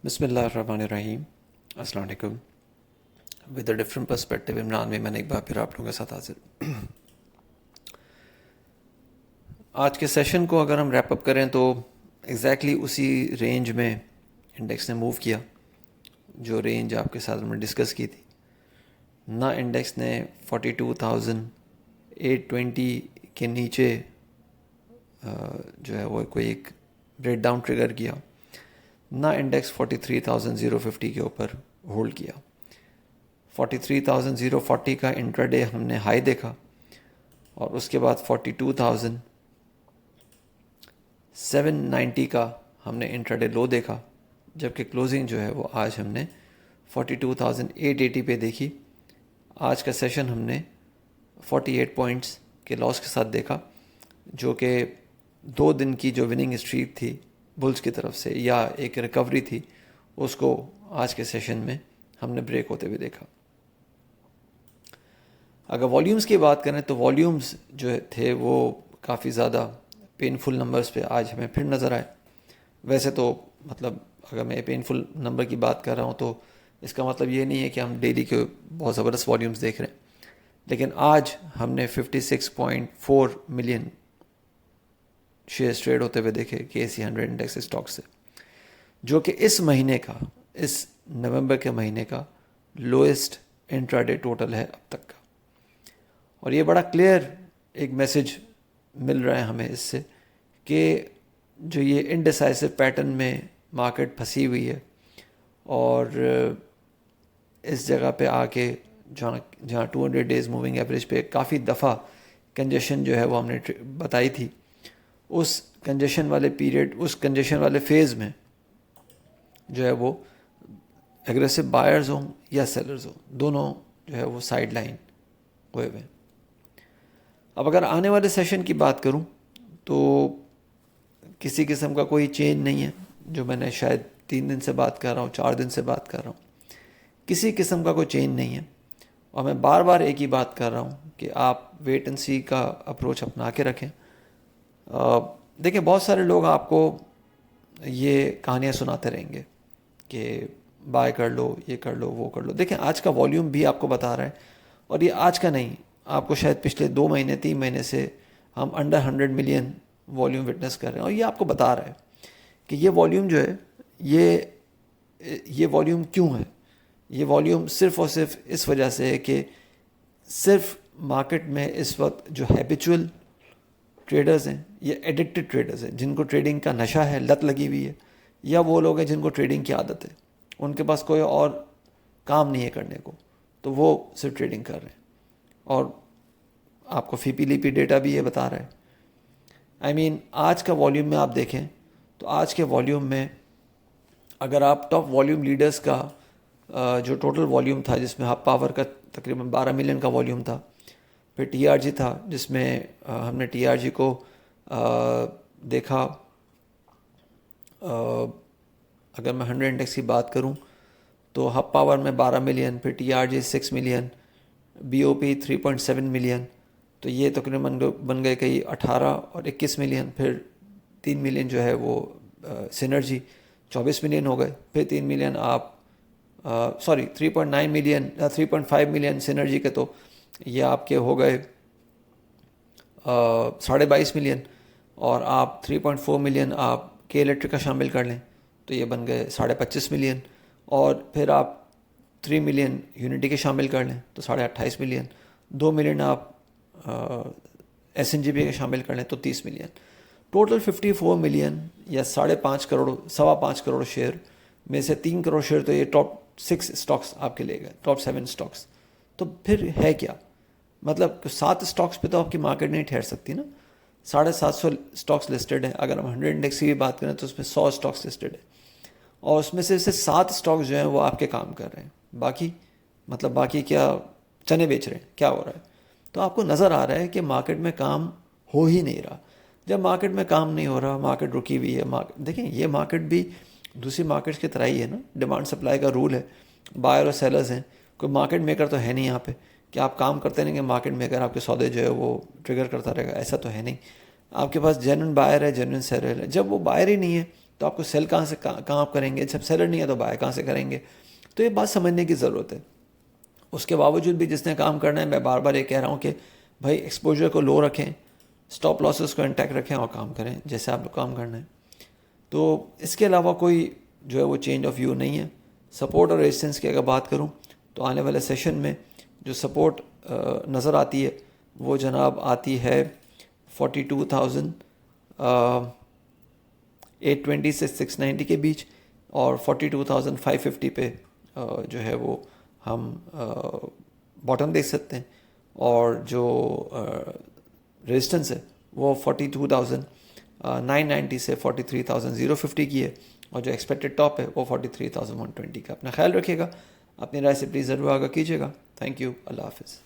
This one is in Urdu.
بسم اللہ الرحمن الرحیم. السلام علیکم. With a different perspective Imran میں نے ایک بار پھر آپ لوگوں کے ساتھ حاضر. آج کے سیشن کو اگر ہم ریپ اپ کریں تو ایگزیکٹلی اسی رینج میں انڈیکس نے موو کیا جو رینج آپ کے ساتھ ہم نے ڈسکس کی تھی. نہ انڈیکس نے 42,820 کے نیچے جو ہے وہ کوئی ایک بریک ڈاؤن ٹریگر کیا، نہ انڈیکس 43,050 کے اوپر ہولڈ کیا. 43,040 کا انٹراڈے ہم نے ہائی دیکھا اور اس کے بعد 42,790 کا ہم نے انٹراڈے لو دیکھا، جبکہ کلوزنگ جو ہے وہ آج ہم نے 42,880 پہ دیکھی. آج کا سیشن ہم نے 48 پوائنٹس کے لاس کے ساتھ دیکھا، جو کہ 2 دن کی جو وننگ اسٹریک تھی بلز کی طرف سے یا ایک ریکوری تھی، اس کو آج کے سیشن میں ہم نے بریک ہوتے ہوئے دیکھا. اگر والیومز کی بات کریں تو والیومز جو تھے وہ کافی زیادہ پینفل نمبرز پہ آج ہمیں پھر نظر آئے. ویسے تو مطلب اگر میں پینفل نمبر کی بات کر رہا ہوں تو اس کا مطلب یہ نہیں ہے کہ ہم ڈیلی کے بہت زبردست والیومز دیکھ رہے ہیں، لیکن آج ہم نے 56.4 ملین شیئرز ٹریڈ ہوتے ہوئے دیکھے KSE 100 انڈیکس اسٹاک سے، جو کہ اس مہینے کا، اس نومبر کے مہینے کا لوئسٹ انٹراڈے ٹوٹل ہے اب تک کا. اور یہ بڑا کلیئر ایک میسج مل رہا ہے ہمیں اس سے کہ جو یہ انڈیسائسو پیٹرن میں مارکیٹ پھنسی ہوئی ہے اور اس جگہ پہ آ کے جہاں 200 ڈیز موونگ ایوریج پہ کافی دفعہ کنجیشن جو ہے وہ ہم نے بتائی تھی، اس کنجیشن والے پیریڈ، اس کنجیشن والے فیز میں جو ہے وہ ایگریسو بائرز ہوں یا سیلرز ہوں، دونوں جو ہے وہ سائیڈ لائن ہوئے ہوئے. اب اگر آنے والے سیشن کی بات کروں تو کسی قسم کا کوئی چینج نہیں ہے، جو میں نے شاید 3 دن سے بات کر رہا ہوں، 4 دن سے بات کر رہا ہوں، کسی قسم کا کوئی چینج نہیں ہے. اور میں بار بار ایک ہی بات کر رہا ہوں کہ آپ ویٹ اینڈ سی کا اپروچ اپنا کے رکھیں. دیکھیں بہت سارے لوگ آپ کو یہ کہانیاں سناتے رہیں گے کہ بائی کر لو، یہ کر لو، وہ کر لو. دیکھیں آج کا والیوم بھی آپ کو بتا رہا ہے، اور یہ آج کا نہیں، آپ کو شاید پچھلے 2 مہینے 3 مہینے سے ہم انڈر 100 ملین والیوم وٹنس کر رہے ہیں. اور یہ آپ کو بتا رہا ہے کہ یہ والیوم جو ہے یہ والیوم کیوں ہے. یہ والیوم صرف اور صرف اس وجہ سے ہے کہ صرف مارکیٹ میں اس وقت جو ہیبیچول ٹریڈرز ہیں، یہ ایڈکٹڈ ٹریڈرز ہیں، جن کو ٹریڈنگ کا نشہ ہے، لت لگی ہوئی ہے، یا وہ لوگ ہیں جن کو ٹریڈنگ کی عادت ہے، ان کے پاس کوئی اور کام نہیں ہے کرنے کو، تو وہ صرف ٹریڈنگ کر رہے ہیں. اور آپ کو فی پی لیپی ڈیٹا بھی یہ بتا رہا ہے. آج کا والیوم میں آپ دیکھیں تو آج کے والیوم میں اگر آپ ٹاپ والیوم لیڈرز کا جو ٹوٹل والیوم تھا، جس میں ہب پاور کا تقریباً 12 ملین کا والیوم تھا، پھر ٹی آر جی تھا جس میں ہم نے ٹی آر جی کو دیکھا. اگر میں 100 انڈیکس کی بات کروں تو ہب پاور میں 12 ملین، پھر T R G 6 million, B O P 3.7 million, تو یہ تقریباً بن گئے کئی 18 اور 21 ملین. پھر 3 ملین جو ہے وہ سینرجی 24 ملین ہو گئے. پھر 3 ملین آپ 3.9 ملین یا 3.5 ملین سینرجی کے، تو یہ آپ کے ہو گئے 22.5 ملین. اور آپ 3.4 ملین آپ کے الیکٹرک کا شامل کر لیں تو یہ بن گئے 25.5 ملین. اور پھر آپ 3 ملین یونٹی کے شامل کر لیں تو 28.5 ملین. 2 ملین آپ ایس این جی پی کے شامل کر لیں تو 30 ملین. ٹوٹل 54 ملین یا 5.5 کروڑ، 5.25 کروڑ شیئر میں سے 3 کروڑ شیئر تو یہ ٹاپ 6 اسٹاکس آپ کے لے گئے، ٹاپ 7 اسٹاکس. تو پھر ہے کیا مطلب؟ 7 اسٹاکس پہ تو آپ کی مارکیٹ نہیں ٹھہر سکتی نا. 750 اسٹاکس لسٹڈ ہیں. اگر ہم 100 انڈیکس کی بھی بات کریں تو اس میں 100 اسٹاکس لسٹڈ ہیں، اور اس میں سے 7 اسٹاکس جو ہیں وہ آپ کے کام کر رہے ہیں. باقی کیا چنے بیچ رہے ہیں، کیا ہو رہا ہے؟ تو آپ کو نظر آ رہا ہے کہ مارکیٹ میں کام ہو ہی نہیں رہا. جب مارکیٹ میں کام نہیں ہو رہا، مارکیٹ رکی ہوئی ہے. دیکھیں یہ مارکیٹ بھی دوسری مارکیٹس کی طرح ہی ہے نا، ڈیمانڈ سپلائی کا رول ہے. بائر اور سیلرز ہیں، کوئی مارکیٹ میکر تو ہے نہیں یہاں پہ کہ آپ کام کرتے رہیں گے، مارکیٹ میکر آپ کے سودے جو ہے وہ ٹریگر کرتا رہے گا. ایسا تو ہے نہیں. آپ کے پاس جینوئن بائر ہے، جینوئن سیلر ہے. جب وہ بائر ہی نہیں ہے تو آپ کو سیل کہاں آپ کریں گے؟ جب سیلر نہیں ہے تو بائی کہاں سے کریں گے؟ تو یہ بات سمجھنے کی ضرورت ہے. اس کے باوجود بھی جس نے کام کرنا ہے، میں بار بار یہ کہہ رہا ہوں کہ بھائی ایکسپوجر کو لو رکھیں، اسٹاپ لاسز کو انٹیکٹ رکھیں اور کام کریں جیسے آپ کو کام کرنا ہے. تو اس کے علاوہ کوئی جو ہے وہ چینج آف ویو نہیں ہے. سپورٹ اور ریزسٹنس کی اگر بات کروں تو آنے والے سیشن میں جو سپورٹ نظر آتی ہے وہ جناب آتی ہے 42,820 سے 690 کے بیچ، اور 42,550 پہ جو ہے وہ ہم باٹم دیکھ سکتے ہیں. اور جو ریزسٹنس ہے وہ 42,990 سے 43,050 کی ہے، اور جو ایکسپیکٹڈ ٹاپ ہے وہ 43,120 کا. اپنا خیال رکھیے گا، اپنی رائے سے پلیز ضرور آگاہ کیجیے گا. Thank you. اللہ حافظ.